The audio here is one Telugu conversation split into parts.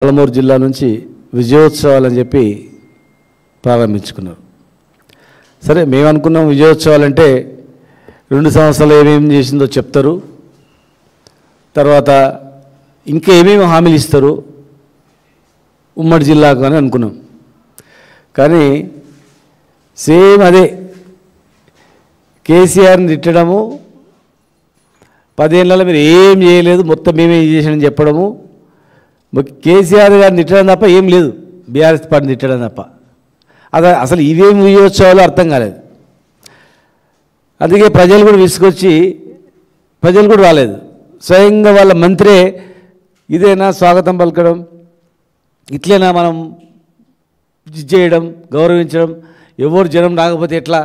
పాలమూరు జిల్లా నుంచి విజయోత్సవాలని చెప్పి ప్రారంభించుకున్నారు. సరే, మేము అనుకున్నాం విజయోత్సవాలంటే 2 సంవత్సరాలు ఏమేమి చేసిందో చెప్తారు, తర్వాత ఇంకా ఏమేమి హామీలు ఇస్తారు ఉమ్మడి జిల్లాకు అని అనుకున్నాం. కానీ సేమ్ అదే, కేసీఆర్ని తిట్టడము, 10 ఏళ్ళలో మీరు ఏం చేయలేదు మొత్తం మేమే చేసామని చెప్పడము, కేసీఆర్ గారిని తిట్టడం తప్ప ఏం లేదు, బీఆర్ఎస్ పార్టీని తిట్టడం తప్ప. అసలు ఇవేం విజయోత్సవాలు అర్థం కాలేదు. అందుకే ప్రజలు కూడా విసుకొచ్చి ప్రజలు కూడా రాలేదు. స్వయంగా వాళ్ళ మంత్రే ఇదేనా స్వాగతం పలకడం, ఇట్లేనా మనం చేయడం, గౌరవించడం, ఎవరు జనం రాకపోతే ఎట్లా?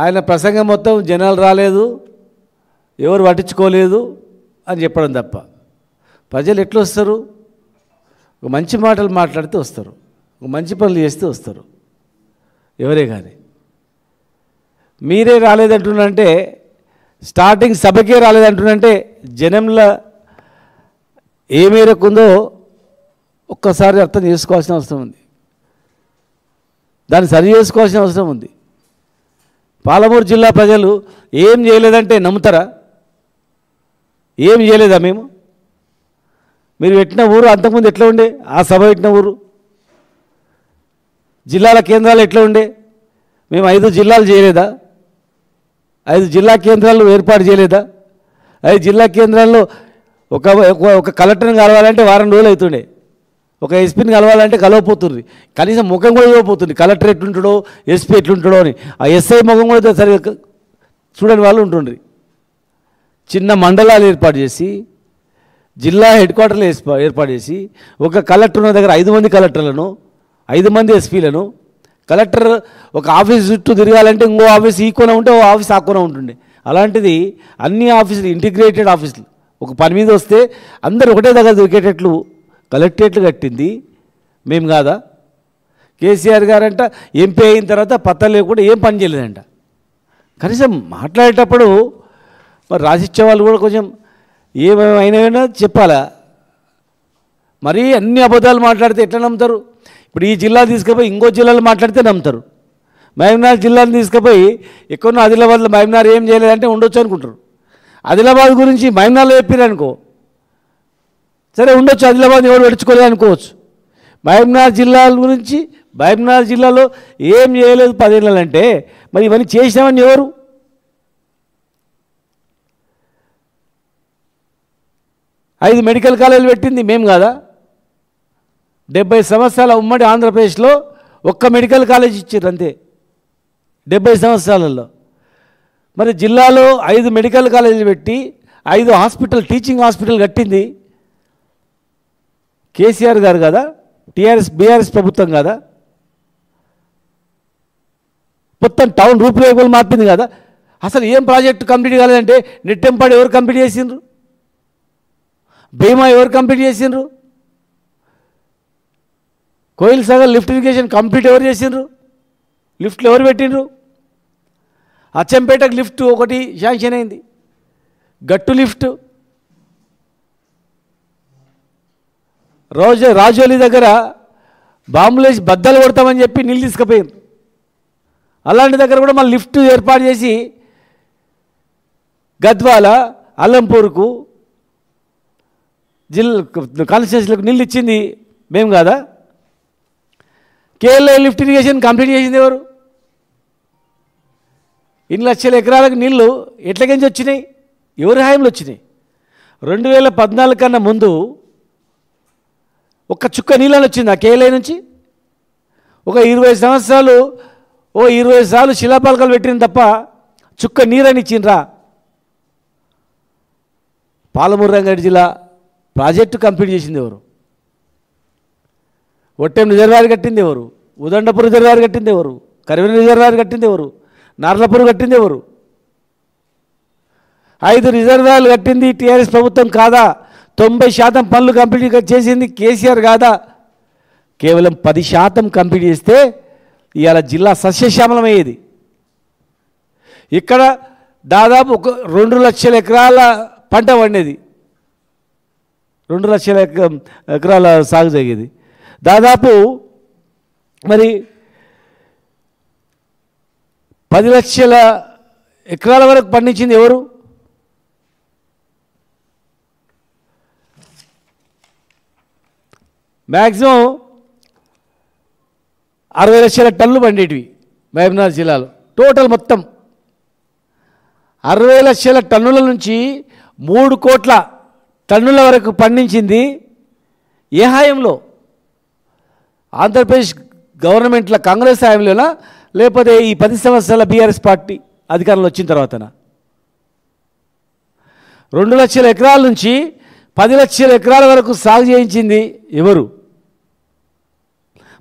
ఆయన ప్రసంగం మొత్తం జనాలు రాలేదు, ఎవరు పట్టించుకోలేదు అని చెప్పడం తప్ప ప్రజలు ఎట్లా వస్తారు? ఒక మంచి మాటలు మాట్లాడితే వస్తారు, ఒక మంచి పనులు చేస్తే వస్తారు, ఎవరే కానీ. మీరే రాలేదంటున్నంటే, స్టార్టింగ్ సభకే రాలేదంటున్నంటే జనంలో ఏ మేరకు ఉందో ఒక్కసారి అర్థం చేసుకోవాల్సిన అవసరం ఉంది, దాన్ని సరి చేసుకోవాల్సిన అవసరం ఉంది. పాలమూరు జిల్లా ప్రజలు ఏం చేయలేదంటే నమ్ముతారా? ఏం చేయలేదా? మీరు పెట్టిన ఊరు అంతకుముందు ఎట్లా ఉండే? ఆ సభ పెట్టిన ఊరు జిల్లాల కేంద్రాలు ఎట్లా ఉండే? మేము 5 జిల్లాలు చేయలేదా? 5 జిల్లా కేంద్రాలు ఏర్పాటు చేయలేదా? 5 జిల్లా కేంద్రాల్లో ఒక కలెక్టర్ని కలవాలంటే వారం రోజులు అవుతుండే, ఒక ఎస్పీని కలవాలంటే కలవపోతుంది, కనీసం ముఖం కూడా ఇవ్వబోతుంది, కలెక్టర్ ఎట్లుంటాడో ఎస్పీ ఎట్లుంటాడో అని. ఆ ఎస్ఐ ముఖం కూడా సరిగ్గా చూడని వాళ్ళు ఉంటుండ్రి. చిన్న మండలాలు ఏర్పాటు చేసి, జిల్లా హెడ్ క్వార్టర్లు ఏర్పాటు చేసి, ఒక కలెక్టర్ ఉన్న దగ్గర 5 మంది కలెక్టర్లను, 5 మంది ఎస్పీలను, కలెక్టర్ ఒక ఆఫీస్ చుట్టూ తిరగాలంటే ఇంకో ఆఫీస్ ఈ కోన ఉంటే ఓ ఆఫీస్ ఆ కోన ఉంటుండే. అలాంటిది అన్ని ఆఫీసులు ఇంటిగ్రేటెడ్ ఆఫీసులు, ఒక పని మీద వస్తే అందరు ఒకటే దగ్గర దొరికేటట్లు కలెక్టరేట్లు కట్టింది మేము కాదా? కేసీఆర్ గారంట ఎంపీ అయిన తర్వాత పత్తా లేకుండా ఏం పని చేయలేదంట. కనీసం మాట్లాడేటప్పుడు మరి రాసిచ్చే వాళ్ళు కూడా కొంచెం ఏమైనా చెప్పాలా? మరీ అన్ని అబద్ధాలు మాట్లాడితే ఎట్లా నమ్ముతారు? ఇప్పుడు ఈ జిల్లా తీసుకుపోయి ఇంకో జిల్లాలో మాట్లాడితే నమ్ముతారు. మహబూబ్నగర్ జిల్లాను తీసుకుపోయి ఎక్కడో ఆదిలాబాద్లో మహబూబ్నగర్ ఏం చేయలేదంటే ఉండొచ్చు అనుకుంటారు. ఆదిలాబాద్ గురించి మహబూబ్నగర్లో చెప్పారనుకో, సరే ఉండొచ్చు, ఆదిలాబాద్ ఎవరు పెట్టుకోలేదు అనుకోవచ్చు. మహబూబ్నగర్ జిల్లా గురించి మహబూబ్నగర్ జిల్లాలో ఏం చేయలేదు 10 ఏళ్ళంటే మరి ఇవన్నీ చేసినామని ఎవరు? ఐదు మెడికల్ కాలేజీలు పెట్టింది మేము కాదా? 70 సంవత్సరాల ఉమ్మడి ఆంధ్రప్రదేశ్లో ఒక్క మెడికల్ కాలేజ్ ఇచ్చారు అంతే 70 సంవత్సరాలలో. మరి జిల్లాలో 5 మెడికల్ కాలేజీలు పెట్టి 5 హాస్పిటల్, టీచింగ్ హాస్పిటల్ కట్టింది కేసీఆర్ గారు కదా? బీఆర్ఎస్ ప్రభుత్వం కదా? మొత్తం టౌన్ రూపురేఖలు మార్పింది కదా? అసలు ఏం ప్రాజెక్టు కంప్లీట్ కాలేదంటే నెట్టెంపాడు ఎవరు కంప్లీట్ చేసిండ్రు? భీమా ఎవరు కంప్లీట్ చేసిండ్రు? Koil Sagar lift irrigation complete ఎవరు చేసిండ్రు? లిఫ్ట్లు ఎవరు పెట్టిండ్రు? అచ్చంపేటకు లిఫ్ట్ ఒకటి శాంక్షన్ అయింది, గట్టు లిఫ్ట్. రాజోలి దగ్గర బాంబులేసి బద్దలు కొడతామని చెప్పి నీళ్ళు తీసుకుపోయారు. అలాంటి దగ్గర కూడా మళ్ళీ లిఫ్ట్ ఏర్పాటు చేసి గద్వాల, అల్లంపూర్కు కాన్స్టిట్యూన్సీలకు నీళ్ళు ఇచ్చింది మేము కాదా? కేఎల్ఐ లిఫ్ట్ ఇరిగేషన్ కంప్లీట్ చేసింది ఎవరు? 2 లక్షల ఎకరాలకు నీళ్ళు ఎట్లకించి వచ్చినాయి? ఎవరి హాయంలో వచ్చినాయి? 2014 కన్నా ముందు ఒక్క చుక్క నీళ్ళని వచ్చింది ఆ కేఎల్ఐ నుంచి? ఒక 20 సంవత్సరాలు 20 సార్లు శిలాపాలకాలు పెట్టిన తప్ప చుక్క నీరని ఇచ్చిండ్రా? పాలమూరు రంగారెడ్డి జిల్లా ప్రాజెక్టు కంప్లీట్ చేసింది ఎవరు? ఒట్టెం రిజర్వాయర్ కట్టింది ఎవరు? ఉదండపూర్ రిజర్వాయర్ కట్టింది ఎవరు? కరివెన రిజర్వాయర్ కట్టింది ఎవరు? నార్లపూర్ కట్టింది ఎవరు? 5 రిజర్వాయర్లు కట్టింది టీఆర్ఎస్ ప్రభుత్వం కాదా? 90% పనులు కంప్లీట్ చేసింది కేసీఆర్ కాదా? కేవలం 10% కంప్లీట్ చేస్తే ఇవాళ జిల్లా సస్యశ్యామలమయ్యేది. ఇక్కడ దాదాపు 2 లక్షల ఎకరాల పంట పండేది. 2,00,000 ఎకరాల సాగు జరిగేది. దాదాపు మరి 10 లక్షల ఎకరాల వరకు పండించింది ఎవరు? మ్యాక్సిమం 60 లక్షల టన్నులు పండేటివి మహబూబ్నగర్ జిల్లాలో. టోటల్ మొత్తం 60 లక్షల టన్నుల నుంచి 3 కోట్ల టన్నుల వరకు పండించింది ఏ హాయంలో? ఆంధ్రప్రదేశ్ గవర్నమెంట్లో కాంగ్రెస్ హాయంలోనా, లేకపోతే ఈ 10 సంవత్సరాల బీఆర్ఎస్ పార్టీ అధికారంలో వచ్చిన తర్వాతనా? 2 లక్షల ఎకరాల నుంచి 10 లక్షల ఎకరాల వరకు సాగు చేయించింది ఎవరు?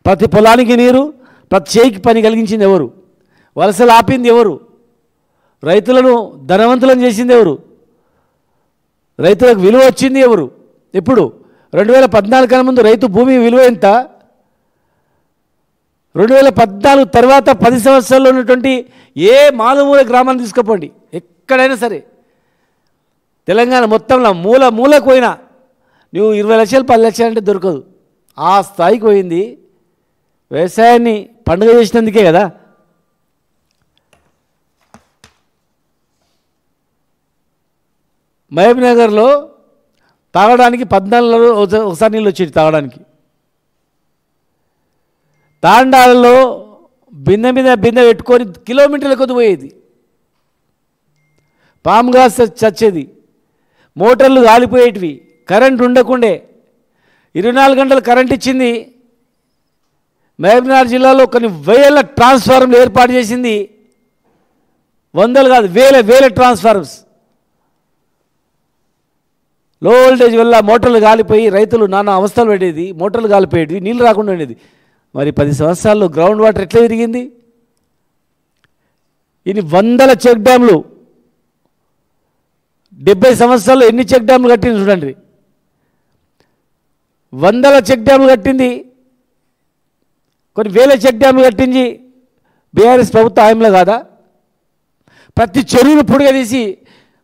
ప్రతి పొలానికి నీరు, ప్రతి చేయికి పని కలిగించింది ఎవరు? వలసలు ఆపింది ఎవరు? రైతులను ధనవంతులను చేసింది ఎవరు? రైతులకు విలువ వచ్చింది ఎవరు? ఇప్పుడు 2014 కన్నా ముందు రైతు భూమి విలువ ఎంత? 2014 తర్వాత 10 సంవత్సరాల్లో ఉన్నటువంటి ఏ మారుమూల గ్రామాన్ని తీసుకుపోండి, ఎక్కడైనా సరే తెలంగాణ మొత్తంలో మూలకు పోయినా నువ్వు 20 లక్షలు 10 లక్షలు అంటే దొరకదు. ఆ స్థాయికి పోయింది. వ్యవసాయాన్ని పండుగ చేసినందుకే కదా. మహబూబ్నగర్లో తాగడానికి 14 ఒకసారి నీళ్ళు వచ్చేది తాగడానికి. తాండాలలో బిందె మీద బిందె పెట్టుకొని కిలోమీటర్ల కొద్ది పోయేది. పాముగా చచ్చేది. మోటార్లు కాలిపోయేటివి. కరెంట్ ఉండకుండే 24 గంటలు కరెంట్ ఇచ్చింది. మహబూబ్నగర్ జిల్లాలో కొన్ని వేల ట్రాన్స్ఫార్మర్లు ఏర్పాటు చేసింది. వందలు కాదు, వేల ట్రాన్స్ఫార్మర్స్. లో వోల్టేజ్ వల్ల మోటార్లు కాలిపోయి రైతులు నానా అవస్థలు పడేది. మోటార్లు కాలిపోయేది, నీళ్ళు రాకుండా ఉండేది. మరి 10 సంవత్సరాల్లో గ్రౌండ్ వాటర్ ఎట్లా పెరిగింది? ఇన్ని వందల చెక్ డ్యామ్లు, 70 సంవత్సరాల్లో ఎన్ని చెక్ డ్యామ్లు కట్టింది చూడండి. వందల చెక్ డ్యామ్లు కట్టింది, కొన్ని వేల చెక్ డ్యామ్లు కట్టింది బీఆర్ఎస్ ప్రభుత్వ హాయంలో కాదా? ప్రతి చెరువును పొడిగా తీసి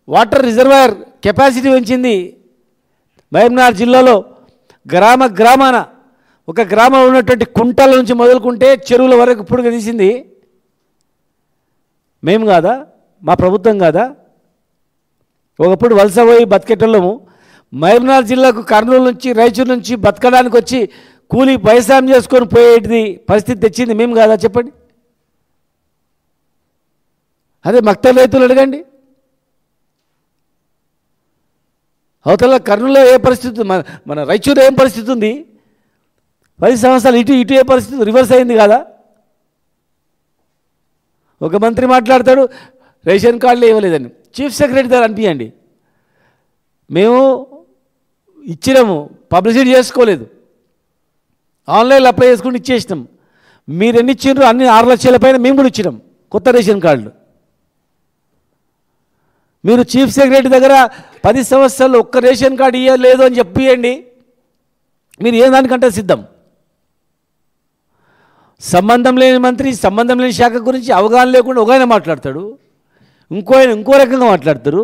వాటర్ రిజర్వాయర్ కెపాసిటీ పెంచింది. మహబూబ్నగర్ జిల్లాలో గ్రామాన ఒక గ్రామంలో ఉన్నటువంటి కుంటల నుంచి మొదలుకుంటే చెరువుల వరకు పొడిగా తీసింది మేము కాదా? మా ప్రభుత్వం కాదా? ఒకప్పుడు వలస పోయి బతికేటోళ్ళము మహబూబ్నగర్ జిల్లాకు కర్నూలు నుంచి రాయచూరు నుంచి బతకడానికి వచ్చి కూలి వ్యవసాయం చేసుకొని పోయేది పరిస్థితి తెచ్చింది మేము కాదా? చెప్పండి. అదే మక్తల్ రైతులు అడగండి. అవతల కర్నూలులో ఏ పరిస్థితి, మన రాయచూరు ఏం పరిస్థితి ఉంది? 10 సంవత్సరాలు ఇటు ఏ పరిస్థితి రివర్స్ అయింది కదా. ఒక మంత్రి మాట్లాడతాడు రేషన్ కార్డులు ఇవ్వలేదని. చీఫ్ సెక్రటరీ గారు అనిపించండి, మేము ఇచ్చినాము, పబ్లిసిటీ చేసుకోలేదు, ఆన్లైన్లో అప్లై చేసుకుని ఇచ్చేసినాం. మీరు ఎన్ని ఇచ్చిండ్రు? అన్ని 6 లక్షల పైన మేము కూడా ఇచ్చినాం కొత్త రేషన్ కార్డులు. మీరు చీఫ్ సెక్రటరీ దగ్గర 10 సంవత్సరాలు ఒక్క రేషన్ కార్డు ఇవ్వలేదు అని చెప్పియండి, మీరు ఏ దానికంటే సిద్ధం. సంబంధం లేని మంత్రి సంబంధం లేని శాఖ గురించి అవగాహన లేకుండా ఒక ఆయన మాట్లాడతాడు, ఇంకో రకంగా మాట్లాడతారు.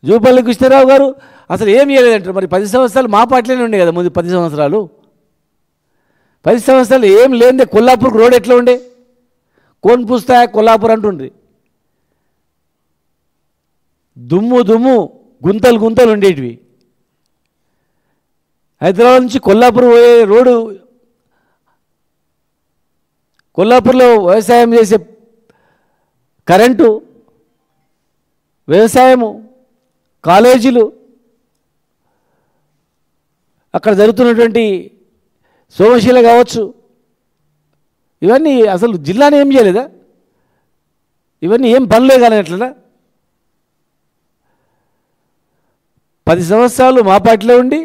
జూపల్లి కృష్ణారావు గారు అసలు ఏం చేయలేదంటారు. మరి 10 సంవత్సరాలు మా పార్టీలోనే ఉండే కదా ముందు 10 సంవత్సరాలు. 10 సంవత్సరాలు ఏం లేదే కొల్లాపూర్కి రోడ్ ఎట్లా ఉండే? కోన్ పుస్తా కొల్లాపూర్ అంటుండ్రి. దుమ్ము గుంతలు ఉండేటివి. హైదరాబాద్ నుంచి కొల్లాపూర్ పోయే రోడ్డు, కొల్లాపూర్లో వ్యవసాయం చేసే కరెంటు, వ్యవసాయము, కాలేజీలు, అక్కడ జరుగుతున్నటువంటి సోమశీల కావచ్చు, ఇవన్నీ అసలు జిల్లాని ఏం చేయలేదా? ఇవన్నీ ఏం పనులే కానీ ఎట్లా? 10 సంవత్సరాలు మా పార్టీలో ఉండి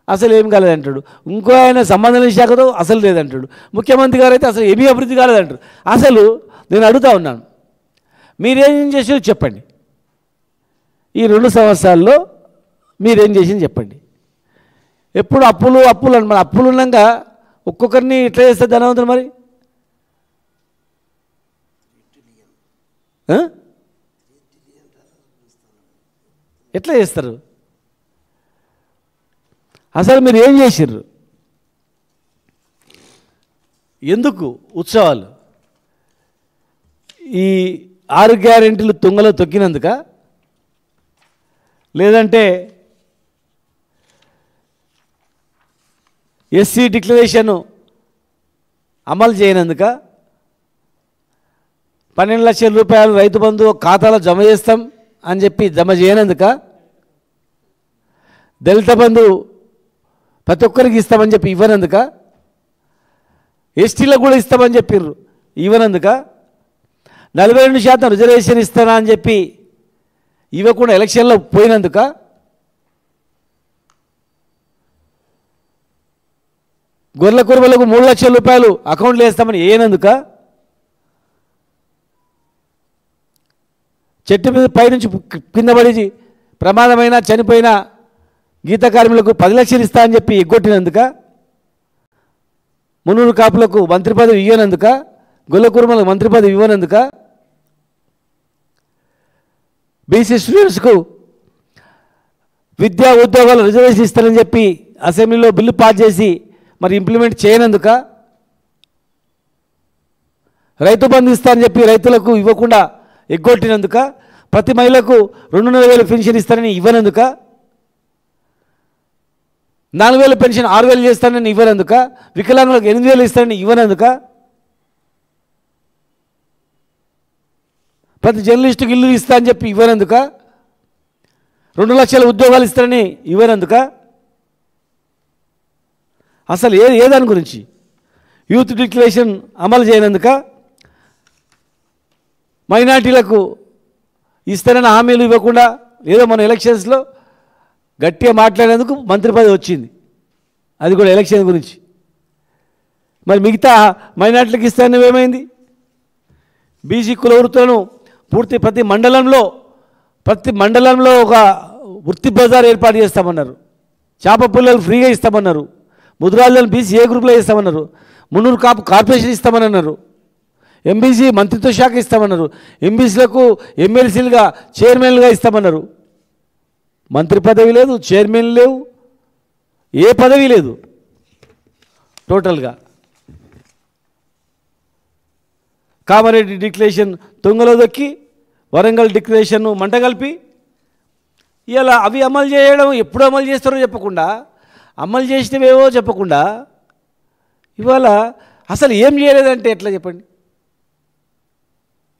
అసలు ఏం కాలేదంటాడు. ఇంకో ఆయన సంబంధం లేని శాఖతో అసలు లేదంటాడు. ముఖ్యమంత్రి గారు అయితే అసలు ఏమీ అభివృద్ధి కాలేదంటారు. అసలు నేను అడుగుతా ఉన్నాను, మీరేం చేసారో చెప్పండి. ఈ 2 సంవత్సరాల్లో మీరేం చేసింది చెప్పండి. ఎప్పుడు అప్పులు అని మన అప్పులు ఉన్నాక ఒక్కొక్కరిని ఎట్లా చేస్తారు ధనవంతులు? మరి ఎట్లా చేస్తారు? అసలు మీరు ఏం చేసిర్రు? ఎందుకు ఉత్సవాలు? ఈ 6 గ్యారెంటీలు తుంగలో తొక్కినందుక, లేదంటే ఎస్సీ డిక్లరేషన్ అమలు చేయనందుక, 12 లక్షల రూపాయలు రైతు బంధు ఖాతాలో జమ చేస్తాం అని చెప్పి జమ చేయనందుక, దళిత బంధు ప్రతి ఒక్కరికి ఇస్తామని చెప్పి ఇవ్వనందుక, ఎస్టీలకు కూడా ఇస్తామని చెప్పిర్రు ఇవ్వనందుక, 42% రిజర్వేషన్ ఇస్తానా అని చెప్పి ఇవ్వకుండా ఎలక్షన్లో పోయినందుక, గొర్రెల కురుమలకు 3 లక్షల రూపాయలు అకౌంట్లో వేస్తామని వేయనందుక, చెట్టు మీద పైనుంచి కింద పడి ప్రమాదమైన చనిపోయిన గీత కార్మికులకు 10 లక్షలు ఇస్తా అని చెప్పి ఎగ్గొట్టినందుక, మున్నూరు కాపులకు మంత్రి పదవి ఇవ్వనందుక, గొర్రెల కురుమలకు మంత్రి పదవి ఇవ్వనందుక, బీసీ స్టూడెంట్స్కు విద్యా ఉద్యోగాలు రిజర్వేషన్ ఇస్తారని చెప్పి అసెంబ్లీలో బిల్లు పాస్ చేసి మరి ఇంప్లిమెంట్ చేయనందుక, రైతు బంధు ఇస్తారని చెప్పి రైతులకు ఇవ్వకుండా ఎగ్గొట్టినందుక, ప్రతి మహిళకు 2,500 పెన్షన్ ఇస్తారని ఇవ్వనందుక, 4,000 పెన్షన్ 6,000 చేస్తానని ఇవ్వనందుక, వికలాంగులకు 8,000 ఇస్తారని ఇవ్వనందుక, ప్రతి జర్నలిస్టుకి ఇల్లు ఇస్తా అని చెప్పి ఇవ్వనందుక, 2 లక్షల ఉద్యోగాలు ఇస్తారని ఇవ్వనందుక, అసలు ఏ దాని గురించి? యూత్ డిక్లరేషన్ అమలు చేయనందుక, మైనార్టీలకు ఇస్తారని హామీలు ఇవ్వకుండా ఏదో మన ఎలక్షన్స్లో గట్టిగా మాట్లాడేందుకు మంత్రి పదవి వచ్చింది, అది కూడా ఎలక్షన్ గురించి. మరి మిగతా మైనార్టీలకు ఇస్తారని ఏమైంది? బీసీ కుల వృత్తులను పూర్తి ప్రతి మండలంలో ఒక వృత్తి బజార్ ఏర్పాటు చేస్తామన్నారు, చేప పుల్లలు ఫ్రీగా ఇస్తామన్నారు, ముద్రాలను బీసీ ఏ గ్రూప్లో ఇస్తామన్నారు, మున్నూరు కాపు కార్పొరేషన్ ఇస్తామని అన్నారు, ఎంబీసీ మంత్రిత్వ శాఖ ఇస్తామన్నారు, ఎంబీసీలకు ఎమ్మెల్సీలుగా చైర్మన్లుగా ఇస్తామన్నారు. మంత్రి పదవి లేదు, చైర్మన్ లేవు, ఏ పదవి లేదు. టోటల్గా కామారెడ్డి డిక్లరేషన్ తుంగలో దొక్కి వరంగల్ డిక్లరేషన్ మంట కలిపి ఇలా అవి అమలు చేయడం, ఎప్పుడు అమలు చేస్తారో చెప్పకుండా, అమలు చేసినవేవో చెప్పకుండా, ఇవాళ అసలు ఏం చేయలేదంటే ఎట్లా చెప్పండి?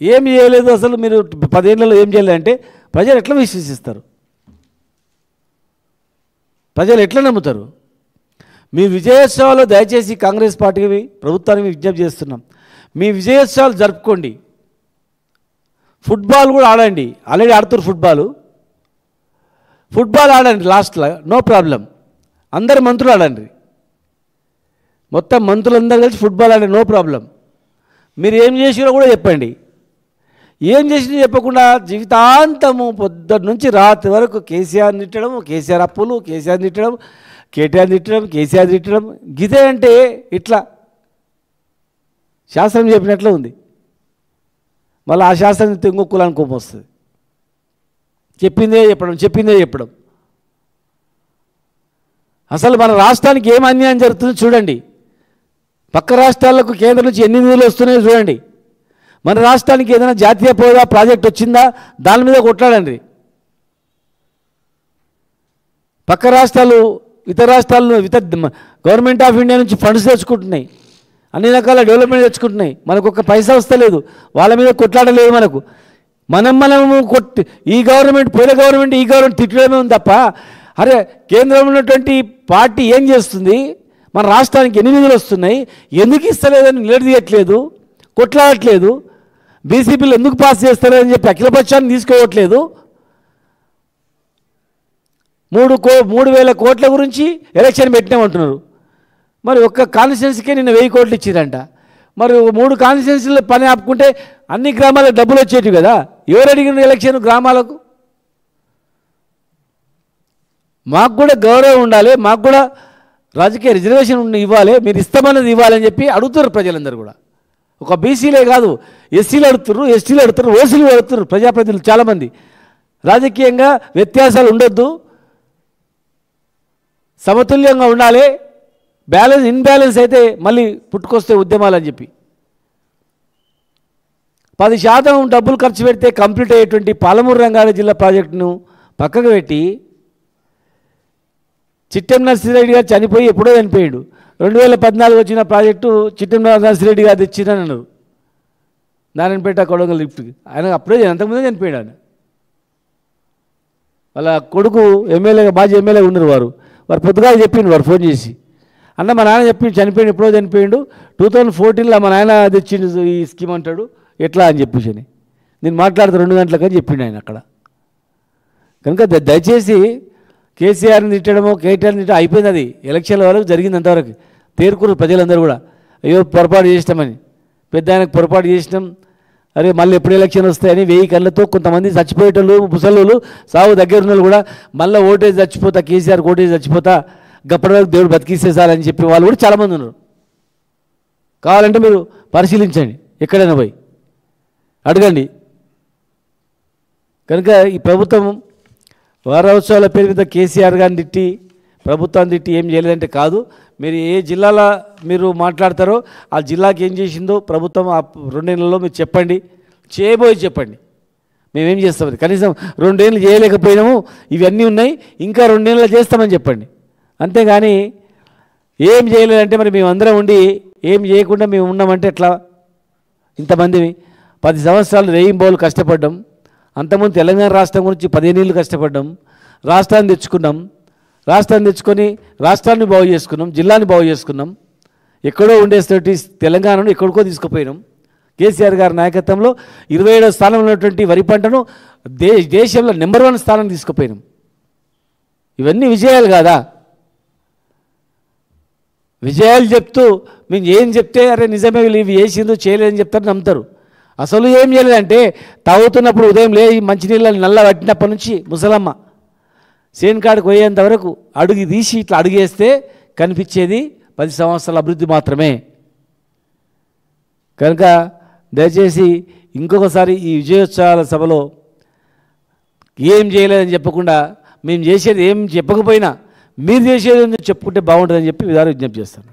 ఏం చేయలేదు అసలు. మీరు 10 ఏళ్లలో ఏం చేయలేదంటే ప్రజలు ఎట్లా విశ్వసిస్తారు? ప్రజలు ఎట్లా నమ్ముతారు? మీ విజయోత్సవాలు దయచేసి కాంగ్రెస్ పార్టీకి ప్రభుత్వానికి విజ్ఞప్తి చేస్తున్నాం, మీ విజయోత్సవాలు జరుపుకోండి, ఫుట్బాల్ కూడా ఆడండి, ఆల్రెడీ ఆడుతున్నారు ఫుట్బాల్ ఆడండి లాస్ట్లో, నో ప్రాబ్లం. అందరు మంత్రులు ఆడండి, మొత్తం మంత్రులందరూ కలిసి ఫుట్బాల్ ఆడండి, నో ప్రాబ్లం. మీరు ఏం చేసినా కూడా చెప్పండి. ఏం చేసినా చెప్పకుండా జీవితాంతము పొద్దున్న నుంచి రాత్రి వరకు కేసీఆర్ తిట్టడం, కేసీఆర్ అప్పులు, కేసీఆర్ తిట్టడం, కేటీఆర్ తిట్టడం, కేసీఆర్ తిట్టడం, గిదే అంటే ఇట్లా శాస్త్రం చెప్పినట్లు ఉంది. మళ్ళీ ఆ శాస్త్రం ఇంకో కులానికి కోపం వస్తుంది. చెప్పిందే చెప్పడం. అసలు మన రాష్ట్రానికి ఏం అన్యాయం జరుగుతుందో చూడండి. పక్క రాష్ట్రాలకు కేంద్రం నుంచి ఎన్ని నిధులు వస్తున్నాయో చూడండి. మన రాష్ట్రానికి ఏదైనా జాతీయ హోదా ప్రాజెక్ట్ వచ్చిందా, దాని మీద కొట్లాడండి. పక్క రాష్ట్రాలు ఇతర రాష్ట్రాలను గవర్నమెంట్ ఆఫ్ ఇండియా నుంచి ఫండ్స్ తెచ్చుకుంటున్నాయి, అన్ని రకాల డెవలప్మెంట్ తెచ్చుకుంటున్నాయి. మనకు ఒక్క పైసా వస్తలేదు, వాళ్ళ మీద కొట్లాడలేదు. మనము కొట్టి ఈ గవర్నమెంట్ పోయిన గవర్నమెంట్ ఈ గవర్నమెంట్ తిట్టడమే ఉంది తప్ప, అరే కేంద్రంలో ఉన్నటువంటి పార్టీ ఏం చేస్తుంది, మన రాష్ట్రానికి ఎన్ని నిధులు వస్తున్నాయి, ఎందుకు ఇస్తలేదని నిలదీయట్లేదు, కొట్లాడట్లేదు. బీసీపీలు ఎందుకు పాస్ చేస్తారని చెప్పి అఖిలపక్షాన్ని తీసుకోవట్లేదు. 3,000 కోట్ల గురించి ఎలక్షన్ పెట్టినామంటున్నారు. మరి ఒక్క కాన్స్టిట్యున్సీకే నిన్న 1000 కోట్లు ఇచ్చిరంట. మరి 3 కాన్స్టిట్యున్సీలో పని ఆపుకుంటే అన్ని గ్రామాలకు డబ్బులు వచ్చేటివి కదా. ఎవరు అడిగిన ఎలక్షన్ గ్రామాలకు? మాకు కూడా గౌరవం ఉండాలి, మాకు కూడా రాజకీయ రిజర్వేషన్ ఇవ్వాలి, మీరు ఇస్తామన్నది ఇవ్వాలని చెప్పి అడుగుతారు ప్రజలందరూ కూడా. ఒక బీసీలే కాదు, ఎస్సీలు అడుగుతున్నారు, ఎస్టీలు అడుగుతున్నారు, ఓసీలు అడుగుతున్నారు, ప్రజాప్రతినిధులు చాలామంది. రాజకీయంగా వ్యత్యాసాలు ఉండొద్దు, సమతుల్యంగా ఉండాలి, ఇన్బ్యాలెన్స్ అయితే మళ్ళీ పుట్టుకొస్తే ఉద్యమాలని చెప్పి 10% డబ్బులు ఖర్చు పెడితే కంప్లీట్ అయ్యేటువంటి పాలమూరు రంగారెడ్డి జిల్లా ప్రాజెక్టును పక్కకు పెట్టి చిట్టెం నర్సిరెడ్డి గారు చనిపోయి ఎప్పుడో చనిపోయాడు. 2014 వచ్చిన ప్రాజెక్టు చిట్టెం నర్సిరెడ్డి గారు తెచ్చిరని అన్నారు నారాయణపేట కొడంగల్ లిఫ్ట్కి. ఆయన అప్పుడే అంతకుముందే చనిపోయాడు. ఆయన వాళ్ళ కొడుకు ఎమ్మెల్యేగా మాజీ ఎమ్మెల్యే ఉన్నారు. వారు పొద్దుగా చెప్పిండు, వారు ఫోన్ చేసి అన్న మా నాన్న చెప్పిండు చనిపోయిండు, ఎప్పుడో చనిపోయిండు, 2014లో మా నాయన తెచ్చిండు ఈ స్కీమ్ అంటాడు ఎట్లా అని చెప్పేసి నేను మాట్లాడితే 2 గంటలకని చెప్పిండు ఆయన అక్కడ. కనుక దయచేసి కేసీఆర్ని తిట్టడమో కేటీఆర్ని తిట్టడం అయిపోయింది. అది ఎలక్షన్ల వరకు జరిగింది అంతవరకు. తేరుకురు ప్రజలందరూ కూడా అయ్యో పొరపాటు చేసినామని, పెద్ద ఆయనకు పొరపాటు చేసినాం, అరే మళ్ళీ ఎప్పుడు ఎలక్షన్ వస్తాయని 1000 కళ్ళతో కొంతమంది చచ్చిపోయేటోళ్ళు ముసలోళ్ళు సాగు దగ్గర ఉన్న కూడా మళ్ళీ ఓటేజ్ చచ్చిపోతా, కేసీఆర్ ఓటేజ్ చచ్చిపోతా, గప్పటి వరకు దేవుడు బతికిస్తేసాలని చెప్పి వాళ్ళు కూడా చాలామంది ఉన్నారు. కావాలంటే మీరు పరిశీలించండి, ఎక్కడైనా పోయి అడగండి. కనుక ఈ ప్రభుత్వం వారోత్సవాల పేరు మీద కేసీఆర్ గారిని తిట్టి ప్రభుత్వాన్ని తిట్టి ఏం చేయలేదంటే కాదు. మీరు ఏ జిల్లాలో మీరు మాట్లాడతారో ఆ జిల్లాకి ఏం చేసిందో ప్రభుత్వం ఆ 2 నెలల్లో మీరు చెప్పండి, చేయబోయి చెప్పండి, మేమేం చేస్తామని. కనీసం 2 ఏళ్ళు చేయలేకపోయినాము, ఇవన్నీ ఉన్నాయి, ఇంకా 2 నెలలు చేస్తామని చెప్పండి. అంతేగాని ఏం చేయలేదంటే మరి మేమందరం ఉండి ఏం చేయకుండా మేము ఉన్నామంటే ఎట్లా? ఇంతమంది 10 సంవత్సరాలు రేయింబోలు కష్టపడ్డాం. అంతకుముందు తెలంగాణ రాష్ట్రం గురించి 15 ఏళ్ళు కష్టపడ్డాం. రాష్ట్రాన్ని తెచ్చుకొని రాష్ట్రాన్ని బాగు చేసుకున్నాం, జిల్లాని బాగు చేసుకున్నాం. ఎక్కడో ఉండేటువంటి తెలంగాణను ఎక్కడికో తీసుకుపోయినాం. కేసీఆర్ గారి నాయకత్వంలో 27వ స్థానంలో ఉన్నటువంటి వరి పంటను దేశంలో నెంబర్ 1 స్థానం తీసుకుపోయినాం. ఇవన్నీ విజయాలు కాదా? విజయాలు చెప్తూ మేము ఏం చెప్తే అరే నిజమే ఇవి చేసిందో చేయలేదని చెప్తారు, నమ్ముతారు. అసలు ఏం చేయలేదంటే తాగుతున్నప్పుడు ఉదయం మంచినీళ్ళని నల్ల పట్టినప్పటి నుంచి ముసలమ్మ సేన్ కాడికి పోయేంత వరకు అడుగు తీసి ఇట్లా అడుగేస్తే కనిపించేది 10 సంవత్సరాల అభివృద్ధి మాత్రమే. కనుక దయచేసి ఇంకొకసారి ఈ విజయోత్సవాల సభలో ఏం చేయలేదని చెప్పకుండా మేము చేసేది ఏం చెప్పకపోయినా మీరు చేసేది చెప్పుకుంటే బాగుంటుందని చెప్పి విధానం విజ్ఞప్తి చేస్తాను.